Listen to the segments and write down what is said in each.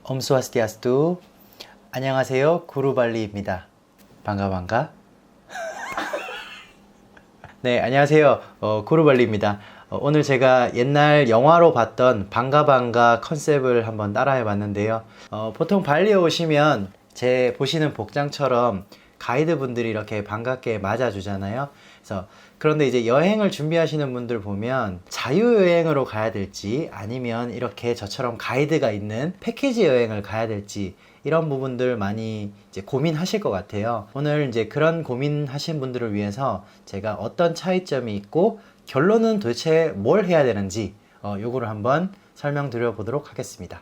엄스와스티아스투. 안녕하세요, 구루발리입니다. 반가. 네, 안녕하세요, 구루발리입니다. 오늘 제가 옛날 영화로 봤던 반가 컨셉을 한번 따라해 봤는데요. 보통 발리에 오시면 제 보시는 복장처럼 가이드분들이 이렇게 반갑게 맞아주잖아요. 그런데 이제 여행을 준비하시는 분들 보면 자유여행으로 가야 될지 아니면 이렇게 저처럼 가이드가 있는 패키지 여행을 가야 될지 이런 부분들 많이 이제 고민하실 것 같아요. 오늘 이제 그런 고민하신 분들을 위해서 제가 어떤 차이점이 있고 결론은 도대체 뭘 해야 되는지 요거를 한번 설명드려 보도록 하겠습니다.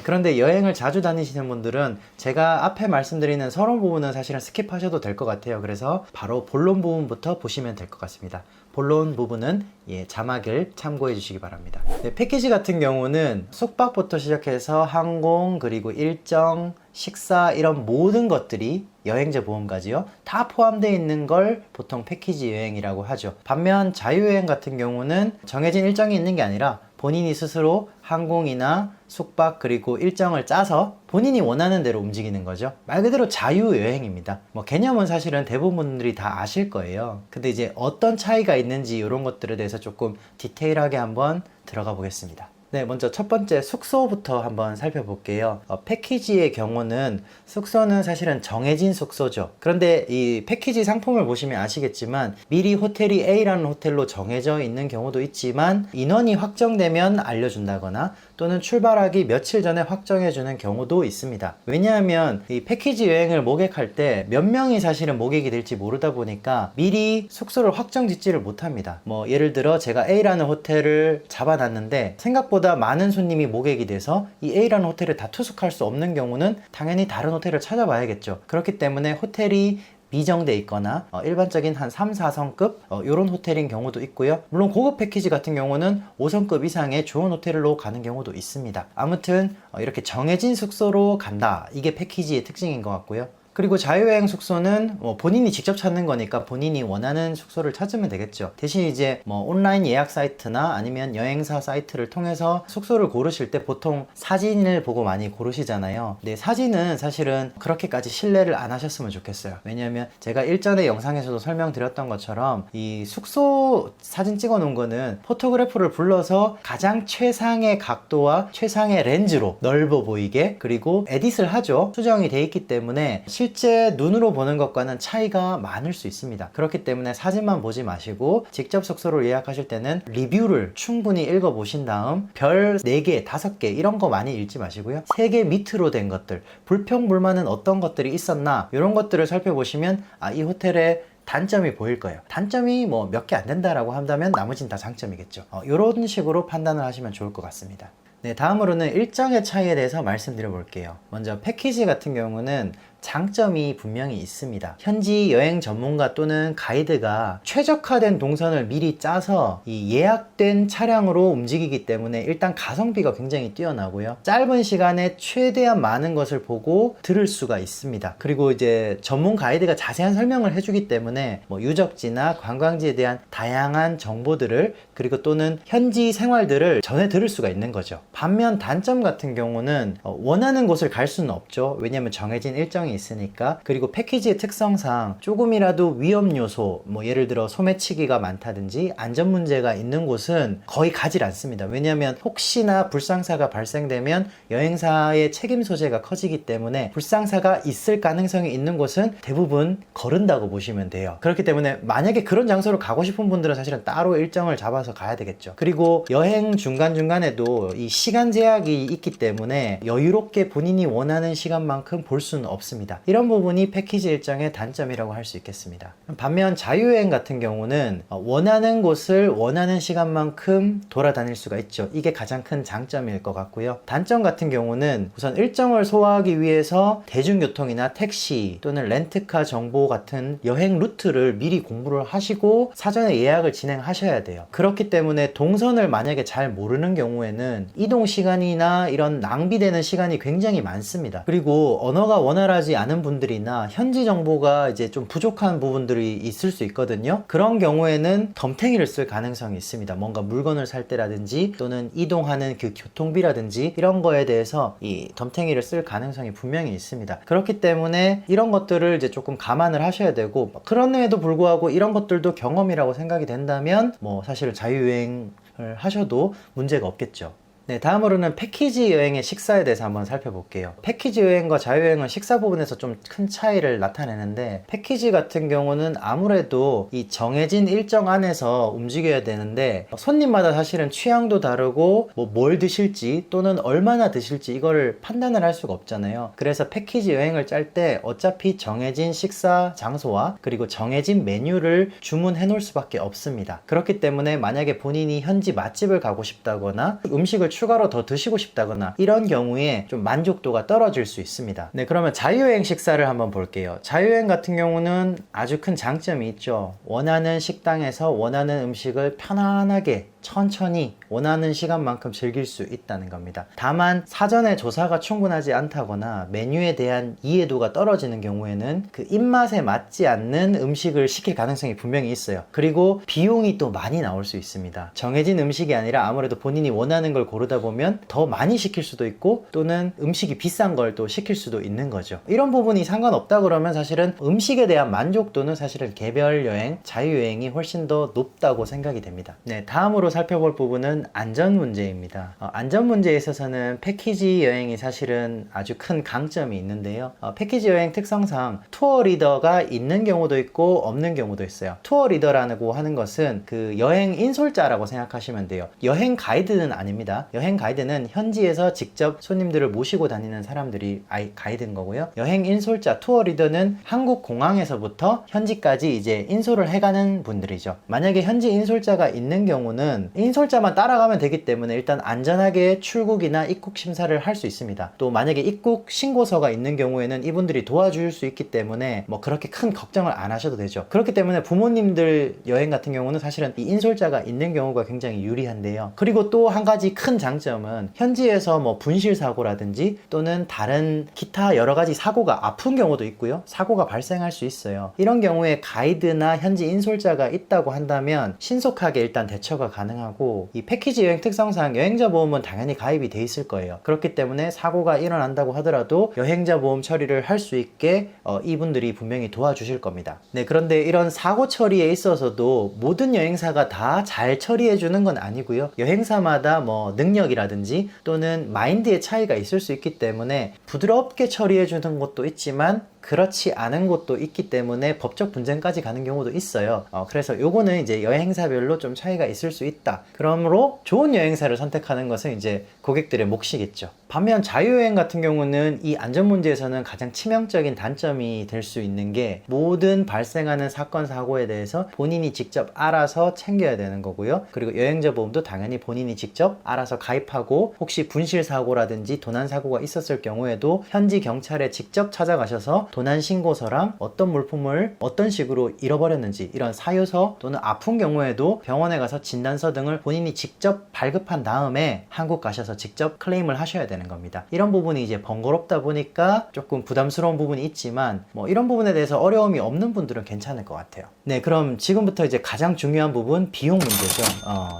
그런데 여행을 자주 다니시는 분들은 제가 앞에 말씀드리는 서론 부분은 사실은 스킵하셔도 될 것 같아요. 그래서 바로 본론 부분부터 보시면 될 것 같습니다. 본론 부분은 자막을 참고해 주시기 바랍니다. 패키지 같은 경우는 숙박부터 시작해서 항공, 그리고 일정, 식사 이런 모든 것들이 여행자 보험까지요 다 포함되어 있는 걸 보통 패키지 여행이라고 하죠. 반면 자유여행 같은 경우는 정해진 일정이 있는 게 아니라 본인이 스스로 항공이나 숙박 그리고 일정을 짜서 본인이 원하는 대로 움직이는 거죠. 말 그대로 자유여행입니다. 개념은 사실은 대부분 분들이 다 아실 거예요. 근데 이제 어떤 차이가 있는지 이런 것들에 대해서 조금 디테일하게 한번 들어가 보겠습니다. 네, 먼저 첫 번째 숙소부터 한번 살펴볼게요. 패키지의 경우는 숙소는 사실은 정해진 숙소죠. 그런데 이 패키지 상품을 보시면 아시겠지만 미리 호텔이 A라는 호텔로 정해져 있는 경우도 있지만 인원이 확정되면 알려준다거나 또는 출발하기 며칠 전에 확정해주는 경우도 있습니다. 왜냐하면 이 패키지 여행을 모객할 때 몇 명이 사실은 모객이 될지 모르다 보니까 미리 숙소를 확정 짓지를 못합니다. 예를 들어 제가 A라는 호텔을 잡아놨는데 생각보다 많은 손님이 모객이 돼서 이 A라는 호텔을 다 투숙할 수 없는 경우는 당연히 다른 호텔을 찾아봐야겠죠. 그렇기 때문에 호텔이 미정돼 있거나 일반적인 한 3, 4성급 이런 호텔인 경우도 있고요. 물론 고급 패키지 같은 경우는 5성급 이상의 좋은 호텔로 가는 경우도 있습니다. 아무튼 이렇게 정해진 숙소로 간다. 이게 패키지의 특징인 것 같고요. 그리고 자유여행 숙소는 본인이 직접 찾는 거니까 본인이 원하는 숙소를 찾으면 되겠죠. 대신 이제 온라인 예약 사이트나 아니면 여행사 사이트를 통해서 숙소를 고르실 때 보통 사진을 보고 많이 고르시잖아요. 근데 사진은 사실은 그렇게까지 신뢰를 안 하셨으면 좋겠어요. 왜냐면 제가 일전에 영상에서도 설명드렸던 것처럼 이 숙소 사진 찍어 놓은 거는 포토그래퍼를 불러서 가장 최상의 각도와 최상의 렌즈로 넓어 보이게 그리고 에딧을 하죠. 수정이 돼 있기 때문에 실제 눈으로 보는 것과는 차이가 많을 수 있습니다. 그렇기 때문에 사진만 보지 마시고 직접 숙소를 예약하실 때는 리뷰를 충분히 읽어보신 다음 별 4개, 5개 이런 거 많이 읽지 마시고요. 3개 밑으로 된 것들, 불평불만은 어떤 것들이 있었나 이런 것들을 살펴보시면 이 호텔에 단점이 보일 거예요. 단점이 몇 개 안 된다라고 한다면 나머지는 다 장점이겠죠. 이런 식으로 판단을 하시면 좋을 것 같습니다. 네, 다음으로는 일정의 차이에 대해서 말씀드려 볼게요. 먼저 패키지 같은 경우는 장점이 분명히 있습니다. 현지 여행 전문가 또는 가이드가 최적화된 동선을 미리 짜서 이 예약된 차량으로 움직이기 때문에 일단 가성비가 굉장히 뛰어나고요. 짧은 시간에 최대한 많은 것을 보고 들을 수가 있습니다. 그리고 이제 전문 가이드가 자세한 설명을 해주기 때문에 유적지나 관광지에 대한 다양한 정보들을 그리고 또는 현지 생활들을 전해 들을 수가 있는 거죠. 반면 단점 같은 경우는 원하는 곳을 갈 수는 없죠. 왜냐하면 정해진 일정이 있으니까. 그리고 패키지의 특성상 조금이라도 위험 요소, 예를 들어 소매치기가 많다든지 안전 문제가 있는 곳은 거의 가질 않습니다. 왜냐하면 혹시나 불상사가 발생되면 여행사의 책임 소재가 커지기 때문에 불상사가 있을 가능성이 있는 곳은 대부분 거른다고 보시면 돼요. 그렇기 때문에 만약에 그런 장소로 가고 싶은 분들은 사실은 따로 일정을 잡아서 가야 되겠죠. 그리고 여행 중간중간에도 이 시간 제약이 있기 때문에 여유롭게 본인이 원하는 시간만큼 볼 수는 없습니다. 이런 부분이 패키지 일정의 단점이라고 할 수 있겠습니다. 반면 자유여행 같은 경우는 원하는 곳을 원하는 시간만큼 돌아다닐 수가 있죠. 이게 가장 큰 장점일 것 같고요. 단점 같은 경우는 우선 일정을 소화하기 위해서 대중교통이나 택시 또는 렌트카 정보 같은 여행 루트를 미리 공부를 하시고 사전에 예약을 진행하셔야 돼요. 그렇기 때문에 동선을 만약에 잘 모르는 경우에는 이동 시간이나 이런 낭비되는 시간이 굉장히 많습니다. 그리고 언어가 원활하지 익숙하지 않은 분들이나 현지 정보가 이제 좀 부족한 부분들이 있을 수 있거든요. 그런 경우에는 덤탱이를 쓸 가능성이 있습니다. 뭔가 물건을 살 때라든지 또는 이동하는 그 교통비라든지 이런 거에 대해서 이 덤탱이를 쓸 가능성이 분명히 있습니다. 그렇기 때문에 이런 것들을 이제 조금 감안을 하셔야 되고, 그럼에도 불구하고 이런 것들도 경험이라고 생각이 된다면 뭐 사실은 자유여행을 하셔도 문제가 없겠죠. 네, 다음으로는 패키지 여행의 식사에 대해서 한번 살펴볼게요. 패키지 여행과 자유여행은 식사 부분에서 좀 큰 차이를 나타내는데, 패키지 같은 경우는 아무래도 이 정해진 일정 안에서 움직여야 되는데, 손님마다 사실은 취향도 다르고 뭐 뭘 드실지 또는 얼마나 드실지 이거를 판단을 할 수가 없잖아요. 그래서 패키지 여행을 짤 때 어차피 정해진 식사 장소와 그리고 정해진 메뉴를 주문해 놓을 수밖에 없습니다. 그렇기 때문에 만약에 본인이 현지 맛집을 가고 싶다거나 음식을 추가로 더 드시고 싶다거나 이런 경우에 좀 만족도가 떨어질 수 있습니다. 네, 그러면 자유여행 식사를 한번 볼게요. 자유여행 같은 경우는 아주 큰 장점이 있죠. 원하는 식당에서 원하는 음식을 편안하게 천천히 원하는 시간만큼 즐길 수 있다는 겁니다. 다만 사전에 조사가 충분하지 않다거나 메뉴에 대한 이해도가 떨어지는 경우에는 그 입맛에 맞지 않는 음식을 시킬 가능성이 분명히 있어요. 그리고 비용이 또 많이 나올 수 있습니다. 정해진 음식이 아니라 아무래도 본인이 원하는 걸 고르다 보면 더 많이 시킬 수도 있고 또는 음식이 비싼 걸 또 시킬 수도 있는 거죠. 이런 부분이 상관없다 그러면 사실은 음식에 대한 만족도는 사실은 개별 여행, 자유여행이 훨씬 더 높다고 생각이 됩니다. 네, 다음으로 살펴볼 부분은 안전 문제입니다. 안전 문제에 있어서는 패키지 여행이 사실은 아주 큰 강점이 있는데요. 패키지 여행 특성상 투어 리더가 있는 경우도 있고 없는 경우도 있어요. 투어 리더라고 하는 것은 그 여행 인솔자라고 생각하시면 돼요. 여행 가이드는 아닙니다. 여행 가이드는 현지에서 직접 손님들을 모시고 다니는 사람들이 가이드인 거고요. 여행 인솔자, 투어 리더는 한국 공항에서부터 현지까지 이제 인솔을 해가는 분들이죠. 만약에 현지 인솔자가 있는 경우는 인솔자만 따라가면 되기 때문에 일단 안전하게 출국이나 입국 심사를 할 수 있습니다. 또 만약에 입국 신고서가 있는 경우에는 이분들이 도와줄 수 있기 때문에 뭐 그렇게 큰 걱정을 안 하셔도 되죠. 그렇기 때문에 부모님들 여행 같은 경우는 사실은 이 인솔자가 있는 경우가 굉장히 유리한데요. 그리고 또 한 가지 큰 장점은 현지에서 뭐 분실 사고라든지 또는 다른 기타 여러 가지 사고가 아픈 경우도 있고요. 사고가 발생할 수 있어요. 이런 경우에 가이드나 현지 인솔자가 있다고 한다면 신속하게 일단 대처가 가능하고, 이 패키지 여행 특성상 여행자 보험은 당연히 가입이 돼 있을 거예요. 그렇기 때문에 사고가 일어난다고 하더라도 여행자 보험 처리를 할 수 있게 이분들이 분명히 도와주실 겁니다. 네, 그런데 이런 사고 처리에 있어서도 모든 여행사가 다 잘 처리해 주는 건 아니고요. 여행사마다 뭐 능력이라든지 또는 마인드의 차이가 있을 수 있기 때문에 부드럽게 처리해 주는 곳도 있지만 그렇지 않은 곳도 있기 때문에 법적 분쟁까지 가는 경우도 있어요. 그래서 요거는 이제 여행사별로 좀 차이가 있을 수 있다. 그러므로 좋은 여행사를 선택하는 것은 이제 고객들의 몫이겠죠. 반면 자유여행 같은 경우는 이 안전 문제에서는 가장 치명적인 단점이 될 수 있는 게 모든 발생하는 사건 사고에 대해서 본인이 직접 알아서 챙겨야 되는 거고요. 그리고 여행자 보험도 당연히 본인이 직접 알아서 가입하고, 혹시 분실 사고라든지 도난 사고가 있었을 경우에도 현지 경찰에 직접 찾아가셔서 도난 신고서랑 어떤 물품을 어떤 식으로 잃어버렸는지 이런 사유서 또는 아픈 경우에도 병원에 가서 진단서 등을 본인이 직접 발급한 다음에 한국 가셔서 직접 클레임을 하셔야 되는 겁니다. 이런 부분이 이제 번거롭다 보니까 조금 부담스러운 부분이 있지만 뭐 이런 부분에 대해서 어려움이 없는 분들은 괜찮을 것 같아요. 네, 그럼 지금부터 이제 가장 중요한 부분, 비용 문제죠.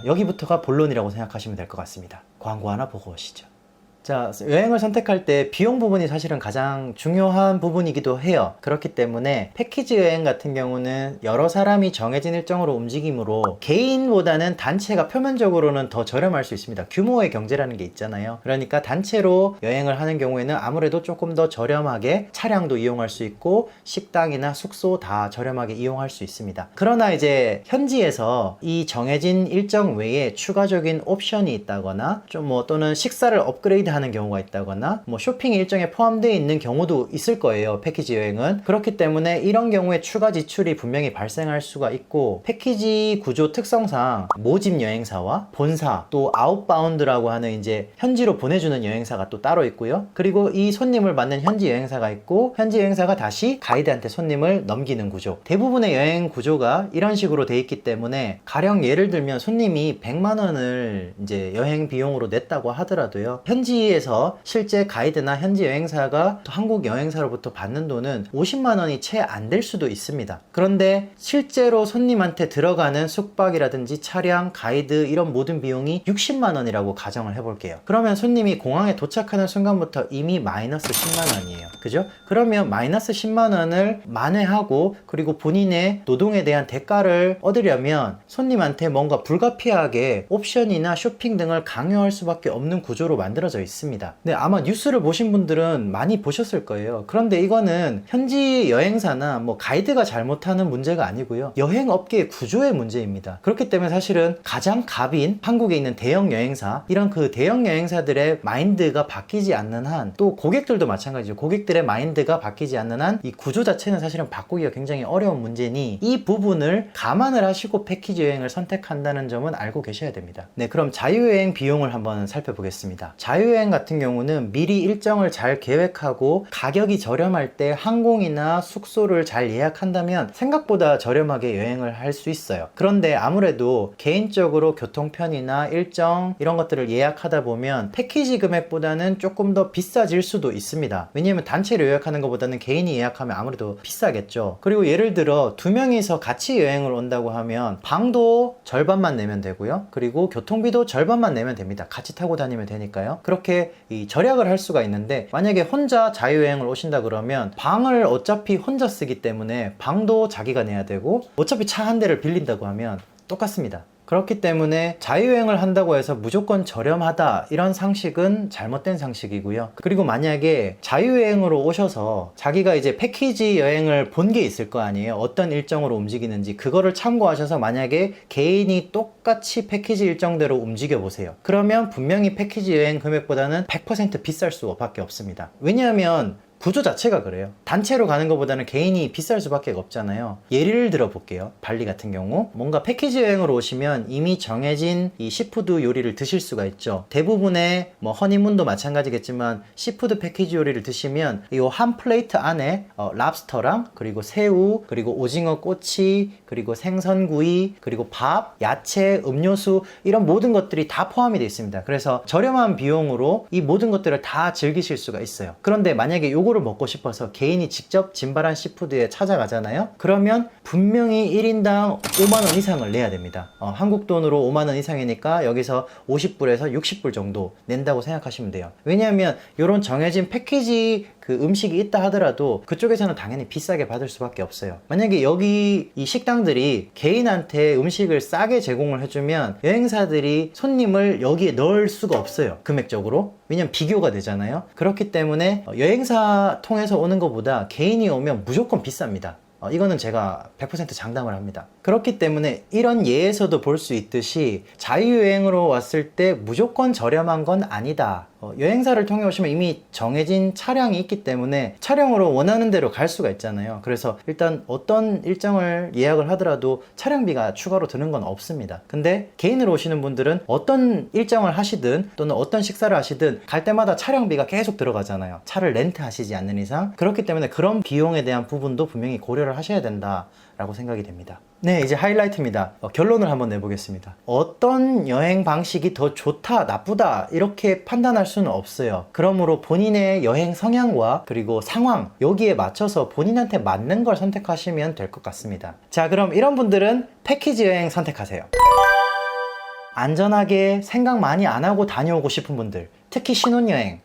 여기부터가 본론이라고 생각하시면 될 것 같습니다. 광고 하나 보고 오시죠. 자, 여행을 선택할 때 비용 부분이 사실은 가장 중요한 부분이기도 해요. 그렇기 때문에 패키지 여행 같은 경우는 여러 사람이 정해진 일정으로 움직이므로 개인보다는 단체가 표면적으로는 더 저렴할 수 있습니다. 규모의 경제라는 게 있잖아요. 그러니까 단체로 여행을 하는 경우에는 아무래도 조금 더 저렴하게 차량도 이용할 수 있고 식당이나 숙소 다 저렴하게 이용할 수 있습니다. 그러나 이제 현지에서 이 정해진 일정 외에 추가적인 옵션이 있다거나 좀 뭐 또는 식사를 업그레이드 하는 경우가 있다거나 뭐 쇼핑 일정에 포함되어 있는 경우도 있을 거예요. 패키지 여행은. 그렇기 때문에 이런 경우에 추가 지출이 분명히 발생할 수가 있고, 패키지 구조 특성상 모집 여행사와 본사 또 아웃바운드라고 하는 이제 현지로 보내주는 여행사가 또 따로 있고요. 그리고 이 손님을 받는 현지 여행사가 있고, 현지 여행사가 다시 가이드한테 손님을 넘기는 구조. 대부분의 여행 구조가 이런 식으로 돼 있기 때문에 가령 예를 들면 손님이 100만 원을 이제 여행 비용으로 냈다고 하더라도요. 현지 현지에서 실제 가이드나 현지 여행사가 한국 여행사로부터 받는 돈은 50만 원이 채 안 될 수도 있습니다. 그런데 실제로 손님한테 들어가는 숙박이라든지 차량, 가이드 이런 모든 비용이 60만 원이라고 가정을 해볼게요. 그러면 손님이 공항에 도착하는 순간부터 이미 마이너스 10만 원이에요. 그죠? 그러면 마이너스 10만 원을 만회하고 그리고 본인의 노동에 대한 대가를 얻으려면 손님한테 뭔가 불가피하게 옵션이나 쇼핑 등을 강요할 수밖에 없는 구조로 만들어져 있습니다. 근데 아마 뉴스를 보신 분들은 많이 보셨을 거예요. 그런데 이거는 현지 여행사나 뭐 가이드가 잘못하는 문제가 아니고요. 여행업계의 구조의 문제입니다. 그렇기 때문에 사실은 가장 갑인 한국에 있는 대형 여행사, 이런 그 대형 여행사들의 마인드가 바뀌지 않는 한, 또 고객들도 마찬가지죠. 고객들의 마인드가 바뀌지 않는 한 이 구조 자체는 사실은 바꾸기가 굉장히 어려운 문제니 이 부분을 감안을 하시고 패키지 여행을 선택한다는 점은 알고 계셔야 됩니다. 네, 그럼 자유여행 비용을 한번 살펴보겠습니다. 자유여행 같은 경우는 미리 일정을 잘 계획하고 가격이 저렴할 때 항공이나 숙소를 잘 예약한다면 생각보다 저렴하게 여행을 할 수 있어요. 그런데 아무래도 개인적으로 교통편이나 일정 이런 것들을 예약하다 보면 패키지 금액보다는 조금 더 비싸질 수도 있습니다. 왜냐면 단체로 예약하는 것보다는 개인이 예약하면 아무래도 비싸겠죠. 그리고 예를 들어 두 명이서 같이 여행을 온다고 하면 방도 절반만 내면 되고요. 그리고 교통비도 절반만 내면 됩니다. 같이 타고 다니면 되니까요. 그렇게 절약을 할 수가 있는데, 만약에 혼자 자유여행을 오신다 그러면 방을 어차피 혼자 쓰기 때문에 방도 자기가 내야 되고 어차피 차 한 대를 빌린다고 하면 똑같습니다. 그렇기 때문에 자유여행을 한다고 해서 무조건 저렴하다, 이런 상식은 잘못된 상식이고요. 그리고 만약에 자유여행으로 오셔서 자기가 이제 패키지 여행을 본 게 있을 거 아니에요. 어떤 일정으로 움직이는지 그거를 참고하셔서 만약에 개인이 똑같이 패키지 일정대로 움직여 보세요. 그러면 분명히 패키지 여행 금액보다는 100% 비쌀 수밖에 없습니다. 왜냐하면 구조 자체가 그래요. 단체로 가는 것보다는 개인이 비쌀 수밖에 없잖아요. 예를 들어 볼게요. 발리 같은 경우 뭔가 패키지 여행으로 오시면 이미 정해진 이 시푸드 요리를 드실 수가 있죠. 대부분의 뭐 허니문도 마찬가지겠지만 시푸드 패키지 요리를 드시면 이 한 플레이트 안에 랍스터랑 그리고 새우, 그리고 오징어 꼬치, 그리고 생선구이, 그리고 밥, 야채, 음료수, 이런 모든 것들이 다 포함이 되어 있습니다. 그래서 저렴한 비용으로 이 모든 것들을 다 즐기실 수가 있어요. 그런데 만약에 요거를 먹고 싶어서 개인이 직접 진바란 시푸드에 찾아가잖아요. 그러면 분명히 1인당 5만원 이상을 내야 됩니다. 한국 돈으로 5만원 이상이니까 여기서 50불에서 60불 정도 낸다고 생각하시면 돼요. 왜냐하면 이런 정해진 패키지 그 음식이 있다 하더라도 그쪽에서는 당연히 비싸게 받을 수밖에 없어요. 만약에 여기 이 식당들이 개인한테 음식을 싸게 제공을 해주면 여행사들이 손님을 여기에 넣을 수가 없어요. 금액적으로. 왜냐면 비교가 되잖아요. 그렇기 때문에 여행사 통해서 오는 것보다 개인이 오면 무조건 비쌉니다. 이거는 제가 100% 장담을 합니다. 그렇기 때문에 이런 예에서도 볼 수 있듯이 자유여행으로 왔을 때 무조건 저렴한 건 아니다. 여행사를 통해 오시면 이미 정해진 차량이 있기 때문에 차량으로 원하는 대로 갈 수가 있잖아요. 그래서 일단 어떤 일정을 예약을 하더라도 차량비가 추가로 드는 건 없습니다. 근데 개인으로 오시는 분들은 어떤 일정을 하시든 또는 어떤 식사를 하시든 갈 때마다 차량비가 계속 들어가잖아요. 차를 렌트하시지 않는 이상. 그렇기 때문에 그런 비용에 대한 부분도 분명히 고려를 하셔야 된다라고 생각이 됩니다. 네, 이제 하이라이트입니다. 결론을 한번 내보겠습니다. 어떤 여행 방식이 더 좋다, 나쁘다 이렇게 판단할 수는 없어요. 그러므로 본인의 여행 성향과 그리고 상황, 여기에 맞춰서 본인한테 맞는 걸 선택하시면 될 것 같습니다. 자, 그럼 이런 분들은 패키지 여행 선택하세요. 안전하게 생각 많이 안 하고 다녀오고 싶은 분들, 특히 신혼여행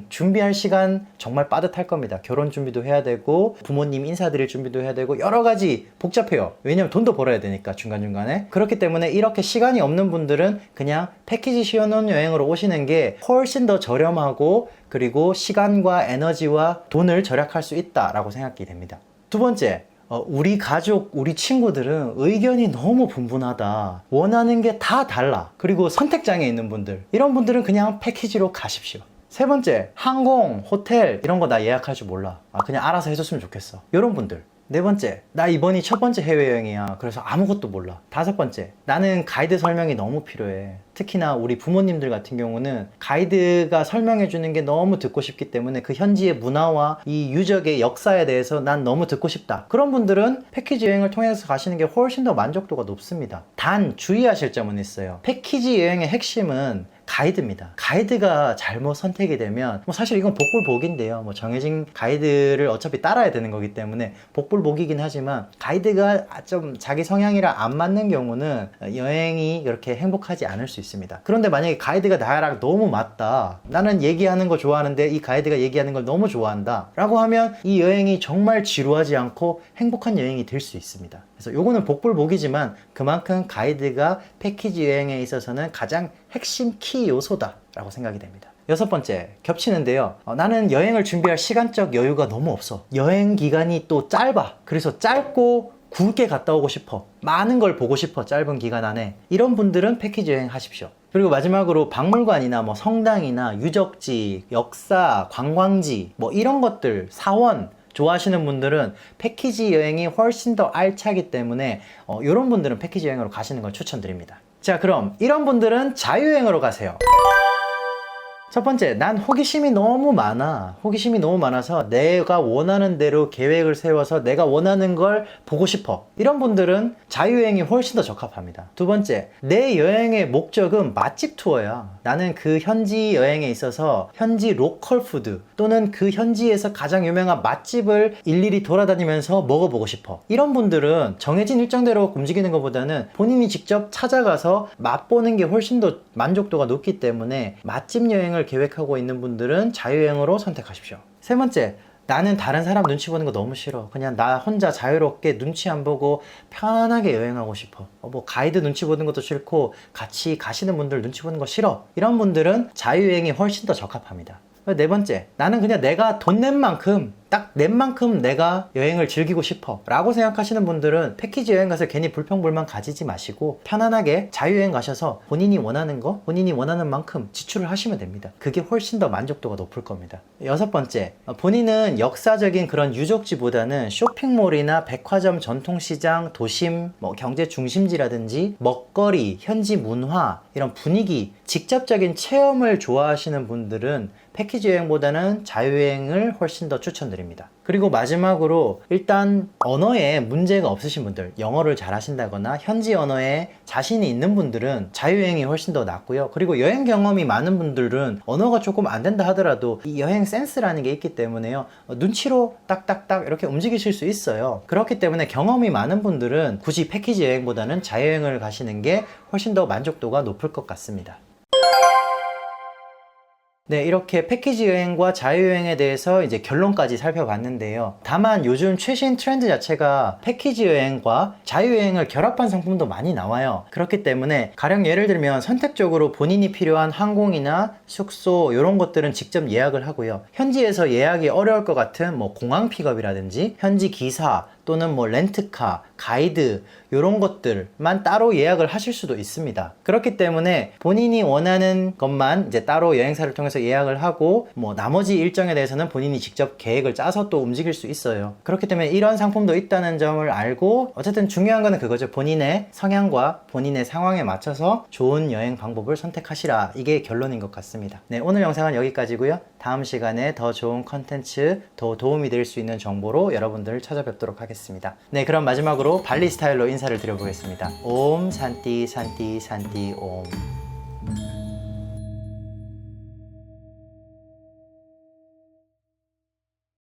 준비할 시간 정말 빠듯할 겁니다. 결혼 준비도 해야 되고 부모님 인사드릴 준비도 해야 되고 여러 가지 복잡해요. 왜냐면 돈도 벌어야 되니까 중간중간에. 그렇기 때문에 이렇게 시간이 없는 분들은 그냥 패키지 신혼여행으로 오시는 게 훨씬 더 저렴하고 그리고 시간과 에너지와 돈을 절약할 수 있다라고 생각이 됩니다. 두 번째, 우리 가족, 우리 친구들은 의견이 너무 분분하다. 원하는 게 다 달라. 그리고 선택장애 있는 분들, 이런 분들은 그냥 패키지로 가십시오. 세 번째, 항공, 호텔 이런 거 나 예약할 줄 몰라. 그냥 알아서 해줬으면 좋겠어. 이런 분들. 네 번째, 나 이번이 첫 번째 해외여행이야. 그래서 아무것도 몰라. 다섯 번째, 나는 가이드 설명이 너무 필요해. 특히나 우리 부모님들 같은 경우는 가이드가 설명해 주는 게 너무 듣고 싶기 때문에 그 현지의 문화와 이 유적의 역사에 대해서 난 너무 듣고 싶다. 그런 분들은 패키지 여행을 통해서 가시는 게 훨씬 더 만족도가 높습니다. 단 주의하실 점은 있어요. 패키지 여행의 핵심은 가이드입니다. 가이드가 잘못 선택이 되면 뭐 사실 이건 복불복인데요. 뭐 정해진 가이드를 어차피 따라야 되는 거기 때문에 복불복이긴 하지만 가이드가 좀 자기 성향이랑 안 맞는 경우는 여행이 이렇게 행복하지 않을 수 있습니다. 그런데 만약에 가이드가 나랑 너무 맞다, 나는 얘기하는 거 좋아하는데 이 가이드가 얘기하는 걸 너무 좋아한다 라고 하면 이 여행이 정말 지루하지 않고 행복한 여행이 될 수 있습니다. 그래서 요거는 복불복이지만 그만큼 가이드가 패키지 여행에 있어서는 가장 핵심 키 요소다 라고 생각이 됩니다. 여섯 번째, 겹치는데요. 나는 여행을 준비할 시간적 여유가 너무 없어. 여행 기간이 또 짧아. 그래서 짧고 굵게 갔다 오고 싶어. 많은 걸 보고 싶어. 짧은 기간 안에. 이런 분들은 패키지 여행 하십시오. 그리고 마지막으로 박물관이나 뭐 성당이나 유적지, 역사, 관광지 뭐 이런 것들, 사원 좋아하시는 분들은 패키지 여행이 훨씬 더 알차기 때문에 이런 분들은 패키지 여행으로 가시는 걸 추천드립니다. 자, 그럼 이런 분들은 자유여행으로 가세요. 첫 번째, 난 호기심이 너무 많아. 호기심이 너무 많아서 내가 원하는 대로 계획을 세워서 내가 원하는 걸 보고 싶어. 이런 분들은 자유여행이 훨씬 더 적합합니다. 두 번째, 내 여행의 목적은 맛집 투어야. 나는 그 현지 여행에 있어서 현지 로컬 푸드 또는 그 현지에서 가장 유명한 맛집을 일일이 돌아다니면서 먹어보고 싶어. 이런 분들은 정해진 일정대로 움직이는 것보다는 본인이 직접 찾아가서 맛보는 게 훨씬 더 만족도가 높기 때문에 맛집 여행을 계획하고 있는 분들은 자유여행으로 선택하십시오. 세 번째, 나는 다른 사람 눈치 보는 거 너무 싫어. 그냥 나 혼자 자유롭게 눈치 안 보고 편안하게 여행하고 싶어. 뭐 가이드 눈치 보는 것도 싫고 같이 가시는 분들 눈치 보는 거 싫어. 이런 분들은 자유여행이 훨씬 더 적합합니다. 네 번째, 나는 그냥 내가 돈 낸 만큼 딱 낸 만큼 내가 여행을 즐기고 싶어 라고 생각하시는 분들은 패키지 여행 가서 괜히 불평불만 가지지 마시고 편안하게 자유여행 가셔서 본인이 원하는 거, 본인이 원하는 만큼 지출을 하시면 됩니다. 그게 훨씬 더 만족도가 높을 겁니다. 여섯 번째, 본인은 역사적인 그런 유적지보다는 쇼핑몰이나 백화점, 전통시장, 도심, 뭐 경제 중심지라든지 먹거리, 현지 문화 이런 분위기, 직접적인 체험을 좋아하시는 분들은 패키지 여행보다는 자유여행을 훨씬 더 추천드립니다. 그리고 마지막으로 일단 언어에 문제가 없으신 분들, 영어를 잘 하신다거나 현지 언어에 자신이 있는 분들은 자유여행이 훨씬 더 낫고요. 그리고 여행 경험이 많은 분들은 언어가 조금 안 된다 하더라도 이 여행 센스라는 게 있기 때문에요. 눈치로 딱딱딱 이렇게 움직이실 수 있어요. 그렇기 때문에 경험이 많은 분들은 굳이 패키지 여행보다는 자유여행을 가시는 게 훨씬 더 만족도가 높을 것 같습니다. 네, 이렇게 패키지 여행과 자유여행에 대해서 이제 결론까지 살펴봤는데요. 다만 요즘 최신 트렌드 자체가 패키지 여행과 자유여행을 결합한 상품도 많이 나와요. 그렇기 때문에 가령 예를 들면 선택적으로 본인이 필요한 항공이나 숙소 이런 것들은 직접 예약을 하고요. 현지에서 예약이 어려울 것 같은 뭐 공항 픽업이라든지 현지 기사 또는 뭐 렌트카, 가이드 이런 것들만 따로 예약을 하실 수도 있습니다. 그렇기 때문에 본인이 원하는 것만 이제 따로 여행사를 통해서 예약을 하고 뭐 나머지 일정에 대해서는 본인이 직접 계획을 짜서 또 움직일 수 있어요. 그렇기 때문에 이런 상품도 있다는 점을 알고 어쨌든 중요한 거는 그거죠. 본인의 성향과 본인의 상황에 맞춰서 좋은 여행 방법을 선택하시라. 이게 결론인 것 같습니다. 네, 오늘 영상은 여기까지고요. 다음 시간에 더 좋은 컨텐츠, 더 도움이 될 수 있는 정보로 여러분들을 찾아뵙도록 하겠습니다. 네, 그럼 마지막으로 발리 스타일로 인사를 드려보겠습니다. 옴 산띠 산띠 산띠 옴.